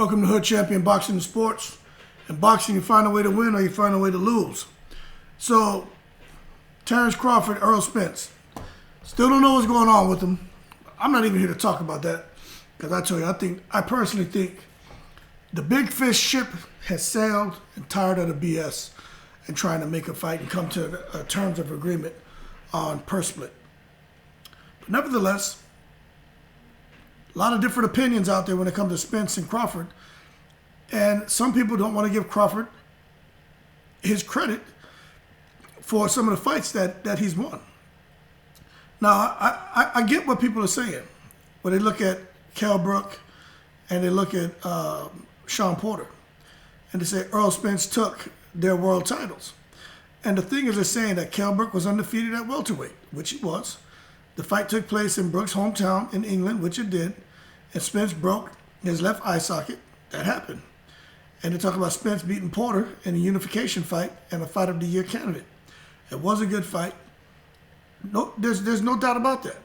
Welcome to Hood Champion Boxing and Sports. In boxing, you find a way to win or you find a way to lose. So, Terrence Crawford, Earl Spence. Still don't know what's going on with them. I'm not even here to talk about that. Because I tell you, I personally think the big fish ship has sailed and tired of the BS and trying to make a fight and come to terms of agreement on purse split. But nevertheless, a lot of different opinions out there when it comes to Spence and Crawford. And some people don't want to give Crawford his credit for some of the fights that he's won. Now, I get what people are saying when they look at Kell Brook and they look at Sean Porter and they say Earl Spence took their world titles. And the thing is, they're saying that Kell Brook was undefeated at welterweight, which he was. The fight took place in Brook's hometown in England, which it did. And Spence broke his left eye socket. That happened. And they talk about Spence beating Porter in a unification fight and a Fight of the Year candidate. It was a good fight. No, there's no doubt about that.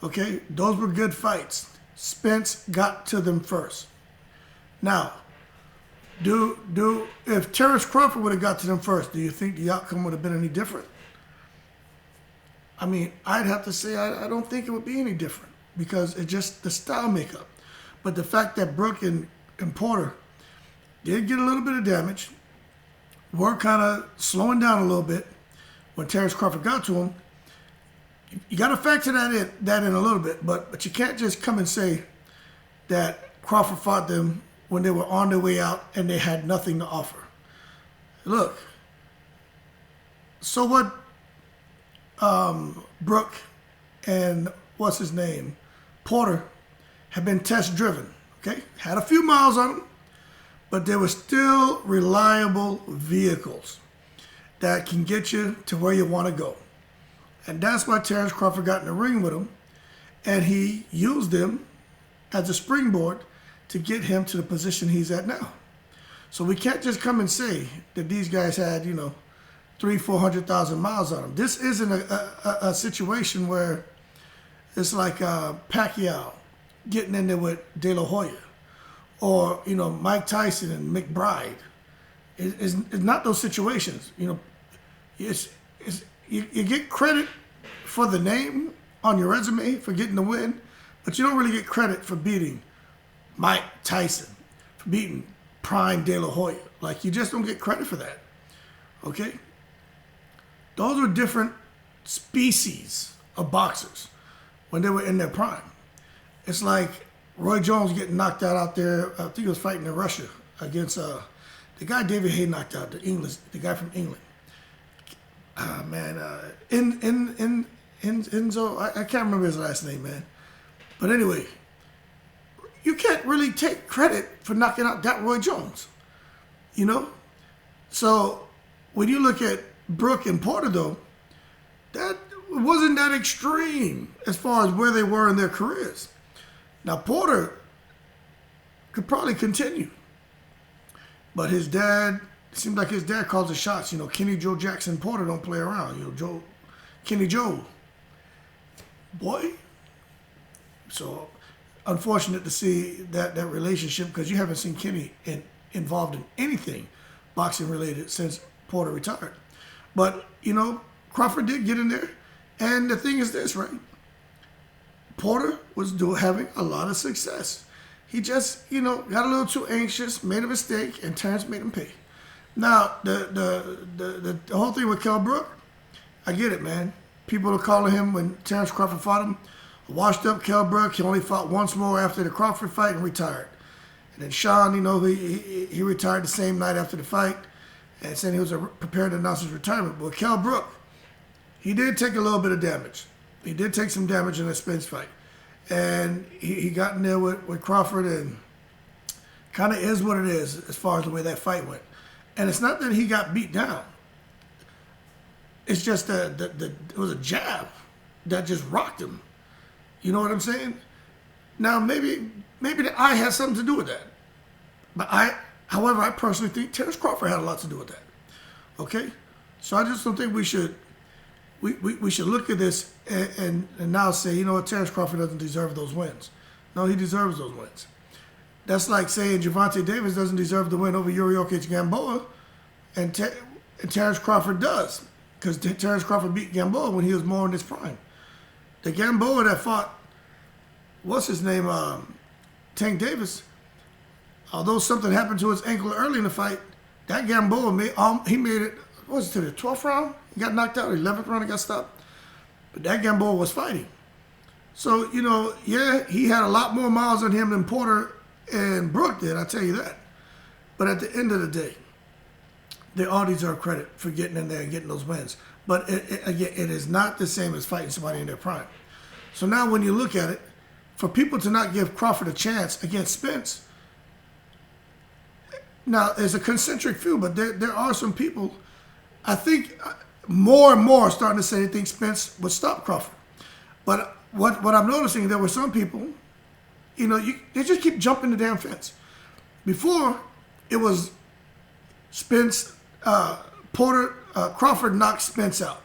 Okay, those were good fights. Spence got to them first. Now, if Terrence Crawford would have got to them first, do you think the outcome would have been any different? I mean, I'd have to say I don't think it would be any different because it's just the style makeup. But the fact that Brook and Porter did get a little bit of damage, were kind of slowing down a little bit when Terrence Crawford got to him. You got to factor that in a little bit, but you can't just come and say that Crawford fought them when they were on their way out and they had nothing to offer. Look, so what? Brook and Porter have been test driven. Okay, had a few miles on them, but they were still reliable vehicles that can get you to where you want to go. And that's why Terrence Crawford got in the ring with him, and he used them as a springboard to get him to the position he's at now. So we can't just come and say that these guys had, 300,000-400,000 miles on them. This isn't a situation where it's like Pacquiao getting in there with De La Hoya or, Mike Tyson and McBride. It's not those situations. You get credit for the name on your resume for getting the win, but you don't really get credit for beating Mike Tyson, for beating prime De La Hoya. Like, you just don't get credit for that. Okay? Those were different species of boxers when they were in their prime. It's like Roy Jones getting knocked out there. I think he was fighting in Russia against the guy David Hay knocked out, the guy from England. Enzo, I can't remember his last name, man. But anyway, you can't really take credit for knocking out that Roy Jones, So when you look at Brook and Porter, though, that wasn't that extreme as far as where they were in their careers. Now, Porter could probably continue, but his dad, it seems like his dad calls the shots. Kenny Joe Jackson Porter don't play around. Kenny Joe. Boy. So, unfortunate to see that relationship because you haven't seen Kenny involved in anything boxing related since Porter retired. But, Crawford did get in there. And the thing is this, right? Porter was having a lot of success. He just, got a little too anxious, made a mistake, and Terrence made him pay. Now, the whole thing with Kell Brook, I get it, man. People are calling him, when Terrence Crawford fought him, a washed up Kell Brook. He only fought once more after the Crawford fight and retired. And then Sean, he retired the same night after the fight and said he was prepared to announce his retirement. But Kell Brook, he did take a little bit of damage. He did take some damage in that Spence fight. And he got in there with Crawford, and kind of is what it is as far as the way that fight went. And it's not that he got beat down. It's just that it was a jab that just rocked him. You know what I'm saying? Now, maybe the eye has something to do with that. But however, I personally think Terrence Crawford had a lot to do with that. Okay? So I just don't think we should look at this and now say, Terrence Crawford doesn't deserve those wins. No, he deserves those wins. That's like saying Gervonta Davis doesn't deserve to win over Yuriorkis Gamboa, and Terrence Crawford does, because Terrence Crawford beat Gamboa when he was more in his prime. The Gamboa that fought, what's his name, Tank Davis, although something happened to his ankle early in the fight, that Gamboa made it, what was it, to the 12th round? He got knocked out, 11th round he got stopped. But that Gamboa was fighting. So, yeah, he had a lot more miles on him than Porter and Brook did, I'll tell you that. But at the end of the day, they all deserve credit for getting in there and getting those wins. But again, it is not the same as fighting somebody in their prime. So now when you look at it, for people to not give Crawford a chance against Spence, now there's a concentric few, but there are some people, I think more and more are starting to say they think Spence would stop Crawford. But what I'm noticing, there were some people, they just keep jumping the damn fence. Before, it was Spence, Crawford knocked Spence out.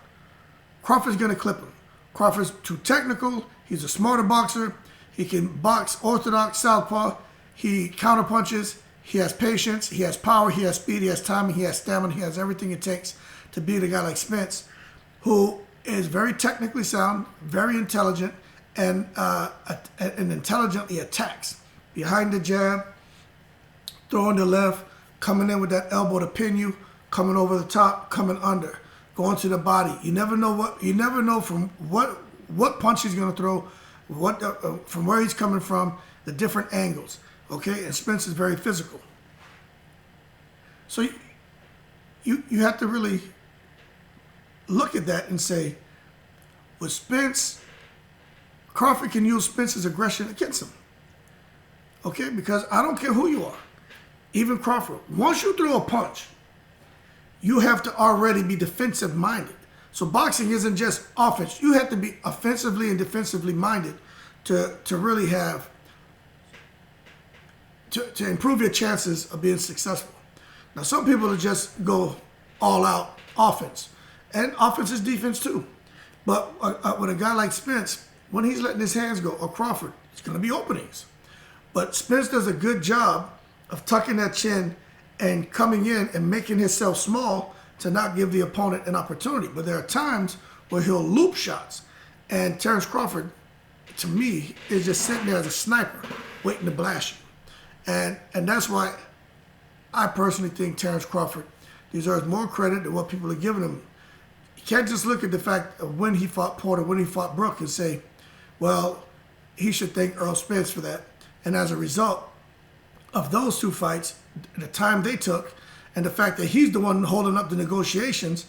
Crawford's going to clip him. Crawford's too technical. He's a smarter boxer. He can box orthodox southpaw. He counterpunches. He has patience. He has power. He has speed. He has timing. He has stamina. He has everything it takes to beat a guy like Spence, who is very technically sound, very intelligent, and intelligently attacks. Behind the jab, throwing the left, coming in with that elbow to pin you, coming over the top, coming under, going to the body. You never know from what punch he's going to throw, from where he's coming from, the different angles. Okay, and Spence is very physical. So you have to really look at that and say, with Spence, Crawford can use Spence's aggression against him. Okay, because I don't care who you are, even Crawford. Once you throw a punch, you have to already be defensive minded. So boxing isn't just offense. You have to be offensively and defensively minded to really have to improve your chances of being successful. Now, some people will just go all out offense, and offense is defense too. But with a guy like Spence, when he's letting his hands go, or Crawford, it's going to be openings. But Spence does a good job of tucking that chin and coming in and making himself small to not give the opponent an opportunity. But there are times where he'll loop shots. And Terrence Crawford, to me, is just sitting there as a sniper, waiting to blast you. And that's why I personally think Terrence Crawford deserves more credit than what people are giving him. You can't just look at the fact of when he fought Porter, when he fought Brook, and say, well, he should thank Earl Spence for that. And as a result of those two fights, the time they took, and the fact that he's the one holding up the negotiations,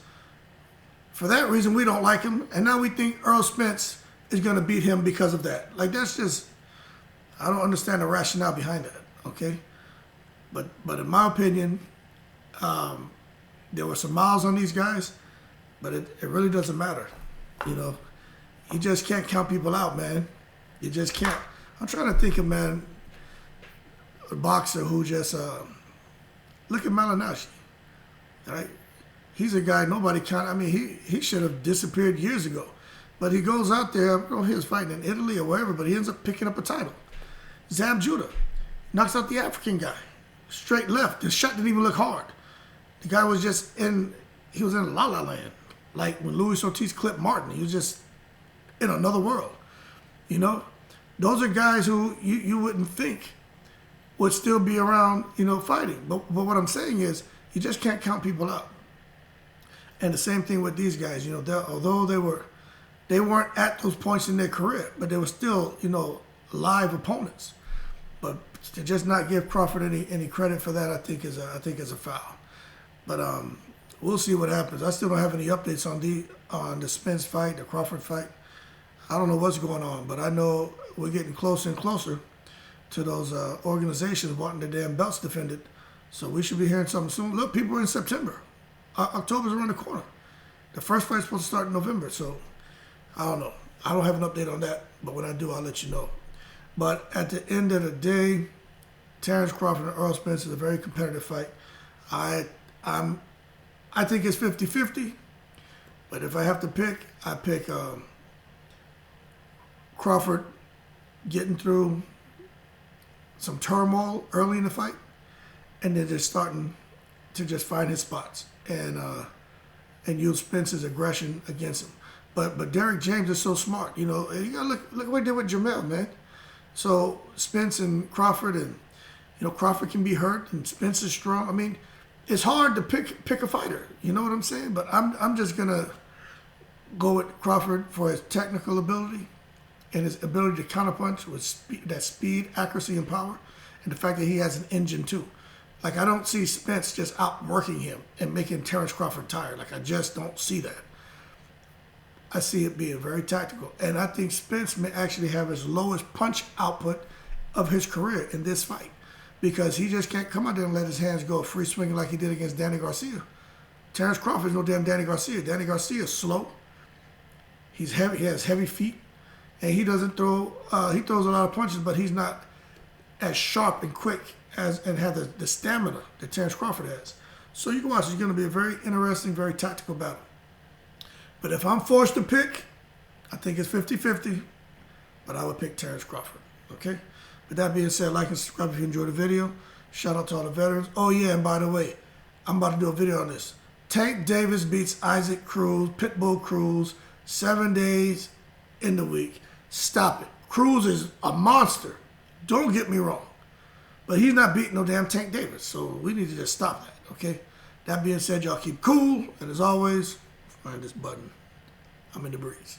for that reason, we don't like him. And now we think Earl Spence is going to beat him because of that. Like, that's just, I don't understand the rationale behind that, okay? But in my opinion, there were some miles on these guys, but it really doesn't matter. You just can't count people out, man. You just can't. I'm trying to think of, man, a boxer who just, look at Malinashi, right? He's a guy nobody count. I mean, he should have disappeared years ago. But he goes out there, I don't know if he was fighting in Italy or wherever, but he ends up picking up a title. Zab Judah knocks out the African guy. Straight left. The shot didn't even look hard. The guy was just he was in La La Land. Like when Luis Ortiz clipped Martin. He was just in another world. Those are guys who you wouldn't think would still be around, fighting. But what I'm saying is, you just can't count people out. And the same thing with these guys. Although they weren't at those points in their career, but they were still, live opponents. But to just not give Crawford any credit for that, I think is a foul. But we'll see what happens. I still don't have any updates on the Spence fight, the Crawford fight. I don't know what's going on, but I know we're getting closer and closer to those organizations wanting their damn belts defended. So we should be hearing something soon. Look, people are in September. October's around the corner. The first fight's supposed to start in November, so I don't know. I don't have an update on that, but when I do, I'll let you know. But at the end of the day, Terrence Crawford and Earl Spence is a very competitive fight. I think it's 50-50, but if I have to pick, I pick Crawford getting through some turmoil early in the fight, and then just starting to just find his spots and use Spence's aggression against him. But Derrick James is so smart. You know, you gotta look what he did with Jamel, man. So Spence and Crawford, and Crawford can be hurt, and Spence is strong. I mean, it's hard to pick a fighter. You know what I'm saying? But I'm just gonna go with Crawford for his technical ability and his ability to counterpunch with speed, accuracy, and power, and the fact that he has an engine too. Like, I don't see Spence just outworking him and making Terrence Crawford tired. Like, I just don't see that. I see it being very tactical. And I think Spence may actually have his lowest punch output of his career in this fight, because he just can't come out there and let his hands go free swinging like he did against Danny Garcia. Terrence Crawford's no damn Danny Garcia. Danny Garcia is slow. He's heavy. He has heavy feet. And he doesn't throw, he throws a lot of punches, but he's not as sharp and quick and have the stamina that Terrence Crawford has. So you can watch. It's going to be a very interesting, very tactical battle. But if I'm forced to pick, I think it's 50-50, but I would pick Terrence Crawford. Okay? With that being said, like and subscribe if you enjoyed the video. Shout out to all the veterans. Oh yeah, and by the way, I'm about to do a video on this. Tank Davis beats Isaac Cruz, Pitbull Cruz, 7 days in the week. Stop it. Cruz is a monster. Don't get me wrong. But he's not beating no damn Tank Davis. So we need to just stop that, okay? That being said, y'all keep cool. And as always, find this button. I'm in the breeze.